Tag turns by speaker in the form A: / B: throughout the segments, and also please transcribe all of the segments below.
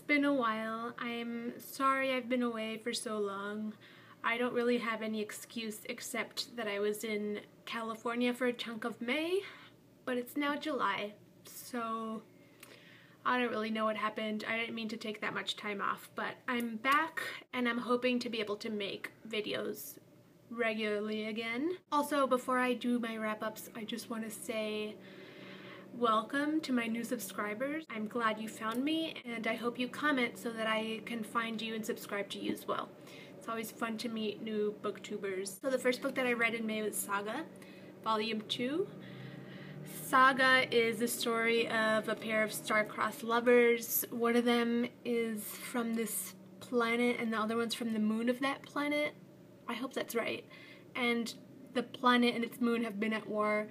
A: been a while. I'm sorry I've been away for so long. I don't really have any excuse except that I was in California for a chunk of May, but it's now July, so I don't really know what happened. I didn't mean to take that much time off, but I'm back and I'm hoping to be able to make videos regularly again. Also, before I do my wrap-ups, I just want to say welcome to my new subscribers. I'm glad you found me, and I hope you comment so that I can find you and subscribe to you as well. It's always fun to meet new booktubers. So the first book that I read in May was Saga, Volume 2. Saga is the story of a pair of star-crossed lovers. One of them is from this planet and the other one's from the moon of that planet. I hope that's right. And the planet and its moon have been at war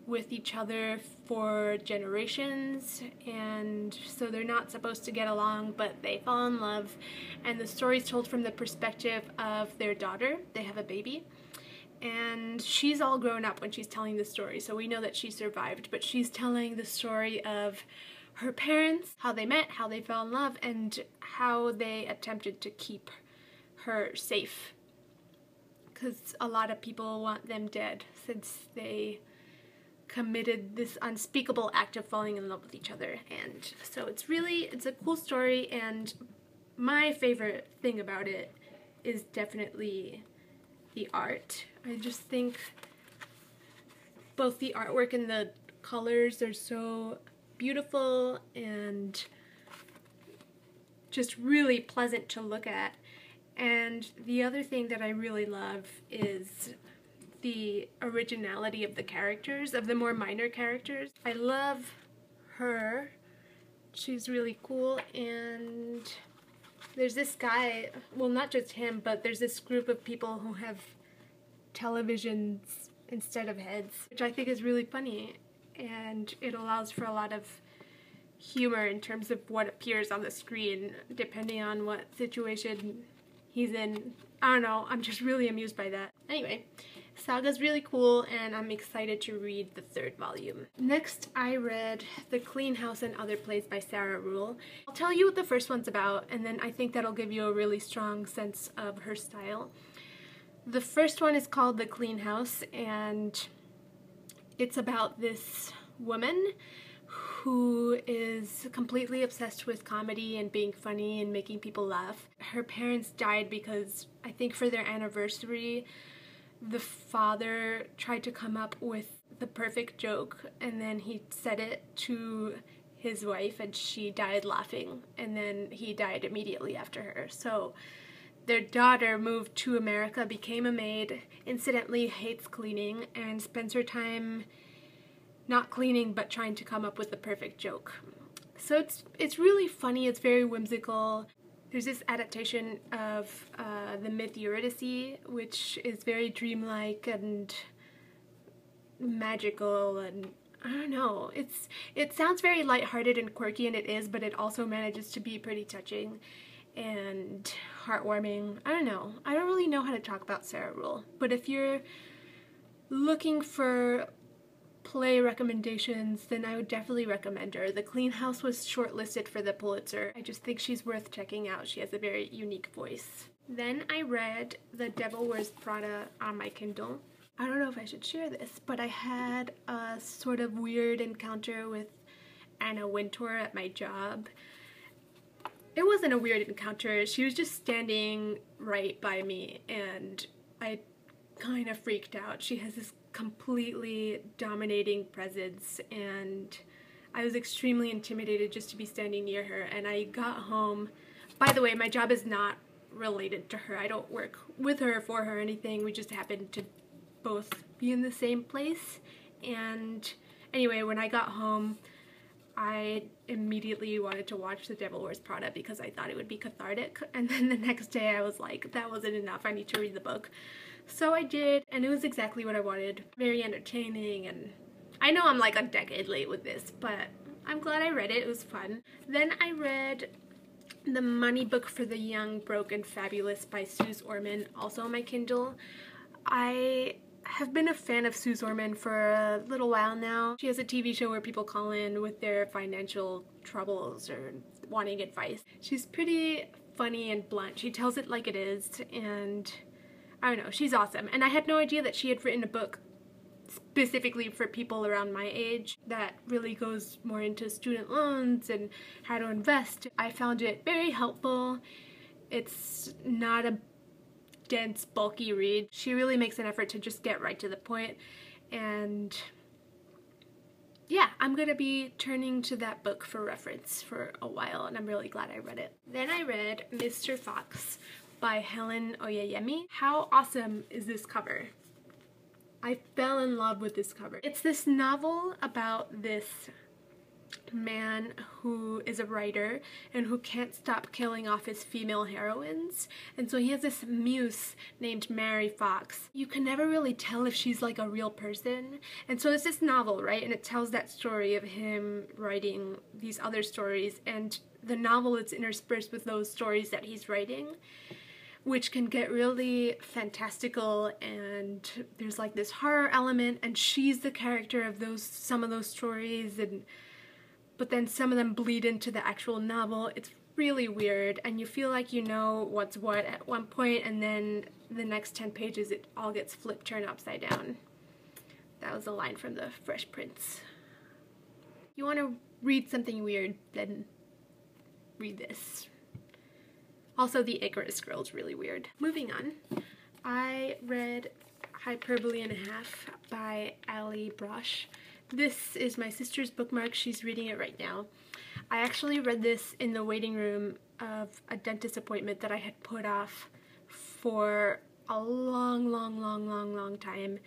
A: with each other for generations, and so they're not supposed to get along, but they fall in love, and the story's told from the perspective of their daughter. They have a baby, and she's all grown up when she's telling the story, so we know that she survived, but she's telling the story of her parents, how they met, how they fell in love, and how they attempted to keep her safe, because a lot of people want them dead since they committed this unspeakable act of falling in love with each other. And so it's a cool story, and my favorite thing about it is definitely the art. I just think both the artwork and the colors are so beautiful and just really pleasant to look at. And the other thing that I really love is the originality of the characters, of the more minor characters. I love her. She's really cool, and there's this guy, well, not just him, but there's this group of people who have televisions instead of heads, which I think is really funny, and it allows for a lot of humor in terms of what appears on the screen depending on what situation he's in. I don't know, I'm just really amused by that. Anyway, Saga's really cool, and I'm excited to read the third volume. Next, I read The Clean House and Other Plays by Sarah Ruhl. I'll tell you what the first one's about, and then I think that'll give you a really strong sense of her style. The first one is called The Clean House, and it's about this woman who is completely obsessed with comedy and being funny and making people laugh. Her parents died because, I think for their anniversary, the father tried to come up with the perfect joke, and then he said it to his wife and she died laughing, and then he died immediately after her. So their daughter moved to America, became a maid, incidentally hates cleaning, and spends her time not cleaning but trying to come up with the perfect joke. So it's really funny, it's very whimsical. There's this adaptation of the myth Eurydice, which is very dreamlike and magical, and I don't know, it sounds very lighthearted and quirky, and it is, but it also manages to be pretty touching and heartwarming. I don't know. I don't really know how to talk about Sarah Ruhl, but if you're looking for play recommendations, then I would definitely recommend her. The Clean House was shortlisted for the Pulitzer. I just think she's worth checking out. She has a very unique voice. Then I read The Devil Wears Prada on my Kindle. I don't know if I should share this, but I had a sort of weird encounter with Anna Wintour at my job. It wasn't a weird encounter. She was just standing right by me, and I kind of freaked out. She has this completely dominating presence, and I was extremely intimidated just to be standing near her. And I got home. By the way, my job is not related to her. I don't work with her, for her, or anything. We just happen to both be in the same place. And anyway, when I got home, I immediately wanted to watch The Devil Wears Prada because I thought it would be cathartic. And then the next day I was like, that wasn't enough. I need to read the book. So I did, and it was exactly what I wanted. Very entertaining, and I know I'm like a decade late with this, but I'm glad I read it. It was fun. Then I read The Money Book for the Young, Broke, and Fabulous by Suze Orman, also on my Kindle. I have been a fan of Suze Orman for a little while now. She has a TV show where people call in with their financial troubles or wanting advice. She's pretty funny and blunt. She tells it like it is, and I don't know, she's awesome. And I had no idea that she had written a book specifically for people around my age that really goes more into student loans and how to invest. I found it very helpful. It's not a dense, bulky read. She really makes an effort to just get right to the point, and yeah, I'm gonna be turning to that book for reference for a while, and I'm really glad I read it. Then I read Mr. Fox by Helen Oyeyemi. How awesome is this cover? I fell in love with this cover. It's this novel about this man who is a writer and who can't stop killing off his female heroines, and so he has this muse named Mary Fox. You can never really tell if she's like a real person, and so it's this novel, right, and it tells that story of him writing these other stories, and the novel is interspersed with those stories that he's writing, which can get really fantastical, and there's like this horror element, and she's the character of some of those stories, but then some of them bleed into the actual novel. It's really weird, and you feel like you know what's what at one point, and then the next 10 pages it all gets flipped, turned upside down. That was a line from the Fresh Prince. You want to read something weird, then read this. Also, the Icarus Girl is really weird. Moving on, I read Hyperbole and a Half by Ali Brosh. This is my sister's bookmark. She's reading it right now. I actually read this in the waiting room of a dentist appointment that I had put off for a long time.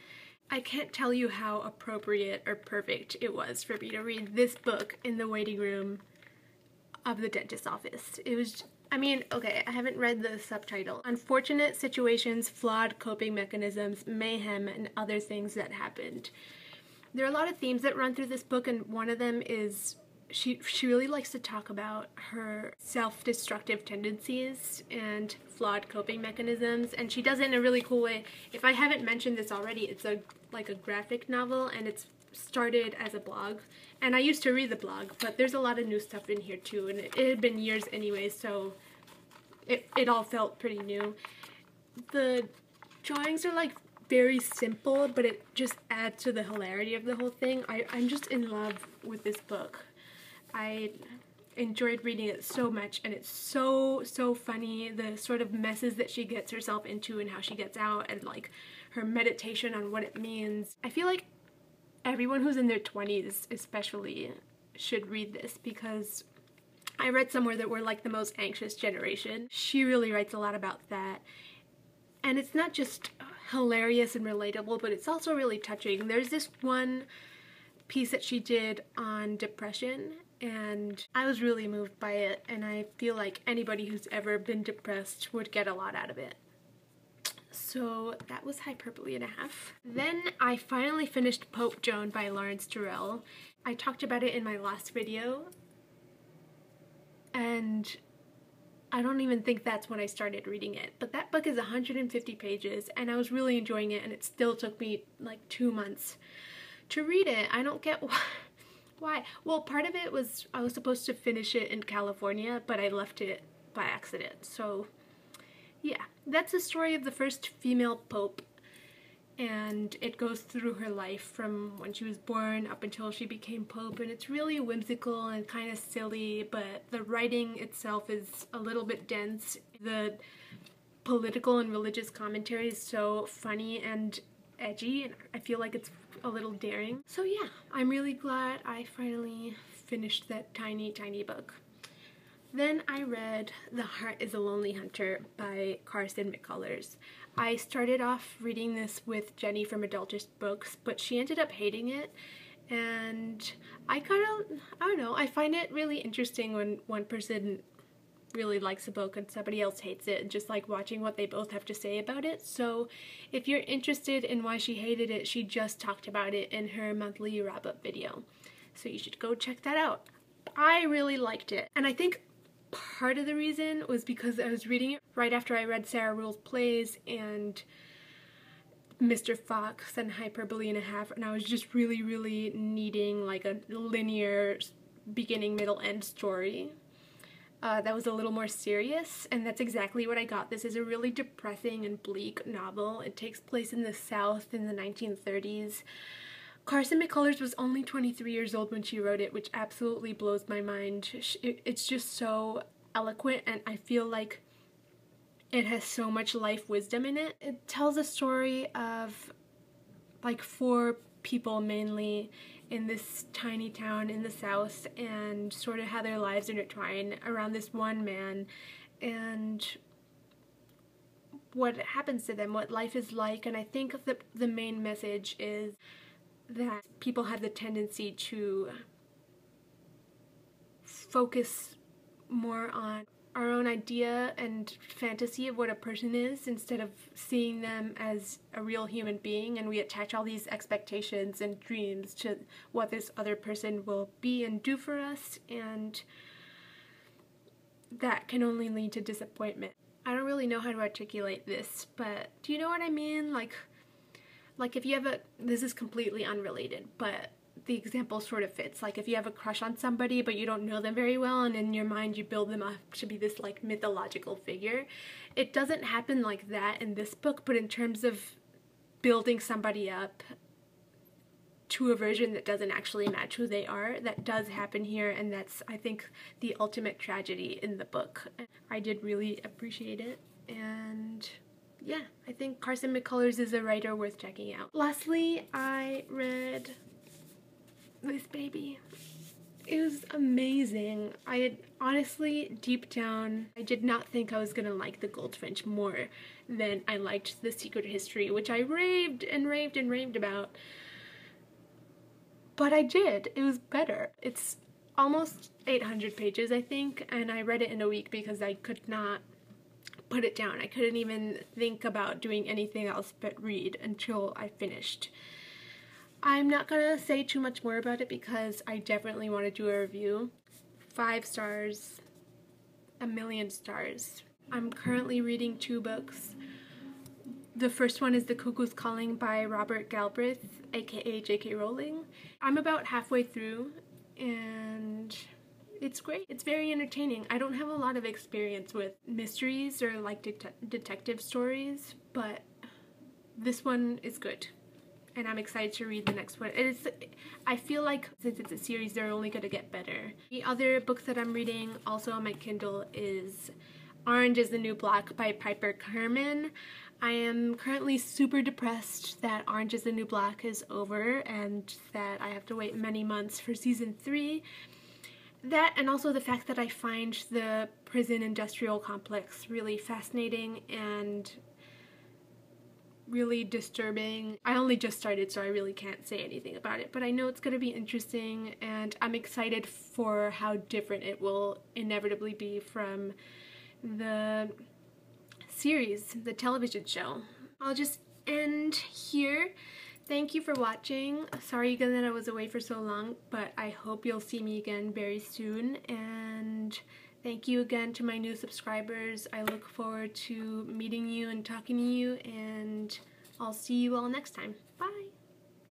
A: I can't tell you how appropriate or perfect it was for me to read this book in the waiting room of the dentist's office. It was, I mean, okay, I haven't read the subtitle. Unfortunate situations, flawed coping mechanisms, mayhem, and other things that happened. There are a lot of themes that run through this book, and one of them is she really likes to talk about her self-destructive tendencies and flawed coping mechanisms, and she does it in a really cool way. If I haven't mentioned this already, it's like a graphic novel, and it's started as a blog, and I used to read the blog, but there's a lot of new stuff in here too, and it had been years anyway, so it all felt pretty new. The drawings are like very simple, but it just adds to the hilarity of the whole thing. I'm just in love with this book. I enjoyed reading it so much, and it's so funny, the sort of messes that she gets herself into and how she gets out, and like her meditation on what it means. I feel like everyone who's in their 20s especially should read this, because I read somewhere that we're like the most anxious generation. She really writes a lot about that, and it's not just hilarious and relatable, but it's also really touching. There's this one piece that she did on depression, and I was really moved by it, and I feel like anybody who's ever been depressed would get a lot out of it. So that was Hyperbole and a Half. Then I finally finished Pope Joan by Lawrence Durrell. I talked about it in my last video, and I don't even think that's when I started reading it, but that book is 150 pages, and I was really enjoying it, and it still took me like 2 months to read it. I don't get why. Well, part of it was I was supposed to finish it in California, but I left it by accident. So yeah, that's the story of the first female pope, and it goes through her life from when she was born up until she became pope, and it's really whimsical and kind of silly, but the writing itself is a little bit dense. The political and religious commentary is so funny and edgy, and I feel like it's a little daring. So yeah, I'm really glad I finally finished that tiny book. Then I read The Heart is a Lonely Hunter by Carson McCullers. I started off reading this with Jenny from Adultish Books, but she ended up hating it, and I don't know, I find it really interesting when one person really likes a book and somebody else hates it, and just like watching what they both have to say about it. So if you're interested in why she hated it, she just talked about it in her monthly wrap-up video, so you should go check that out. I really liked it, and I think part of the reason was because I was reading it right after I read Sarah Ruhl's plays and Mr. Fox and Hyperbole and a Half, and I was just really needing like a linear beginning, middle, end story that was a little more serious, and that's exactly what I got. This is a really depressing and bleak novel. It takes place in the South in the 1930s. Carson McCullers was only 23 years old when she wrote it, which absolutely blows my mind. It's just so eloquent, and I feel like it has so much life wisdom in it. It tells a story of like 4 people mainly in this tiny town in the South, and sort of how their lives intertwine around this one man and what happens to them, what life is like. And I think the main message is that people have the tendency to focus more on our own idea and fantasy of what a person is instead of seeing them as a real human being, and we attach all these expectations and dreams to what this other person will be and do for us, and that can only lead to disappointment. I don't really know how to articulate this, but do you know what I mean? Like if you have this is completely unrelated, but the example sort of fits. Like if you have a crush on somebody but you don't know them very well, and in your mind you build them up to be this like mythological figure. It doesn't happen like that in this book, but in terms of building somebody up to a version that doesn't actually match who they are, that does happen here, and that's, I think, the ultimate tragedy in the book. I did really appreciate it, and yeah, I think Carson McCullers is a writer worth checking out. Lastly, I read this baby. It was amazing. I had honestly, deep down, I did not think I was gonna like The Goldfinch more than I liked The Secret History, which I raved and raved and raved about. But I did. It was better. It's almost 800 pages, I think, and I read it in a week because I could not put it down. I couldn't even think about doing anything else but read until I finished. I'm not gonna say too much more about it because I definitely want to do a review. 5 stars, a million stars. I'm currently reading 2 books. The first one is The Cuckoo's Calling by Robert Galbraith, aka J.K. Rowling. I'm about halfway through, and it's great. It's very entertaining. I don't have a lot of experience with mysteries or like detective stories, but this one is good. And I'm excited to read the next one. I feel like since it's a series, they're only going to get better. The other books that I'm reading, also on my Kindle, is Orange is the New Black by Piper Kerman. I am currently super depressed that Orange is the New Black is over and that I have to wait many months for season 3. That, and also the fact that I find the prison industrial complex really fascinating and really disturbing. I only just started, so I really can't say anything about it, but I know it's going to be interesting, and I'm excited for how different it will inevitably be from the series, the television show. I'll just end here. Thank you for watching. Sorry again that I was away for so long, but I hope you'll see me again very soon, and thank you again to my new subscribers. I look forward to meeting you and talking to you, and I'll see you all next time. Bye!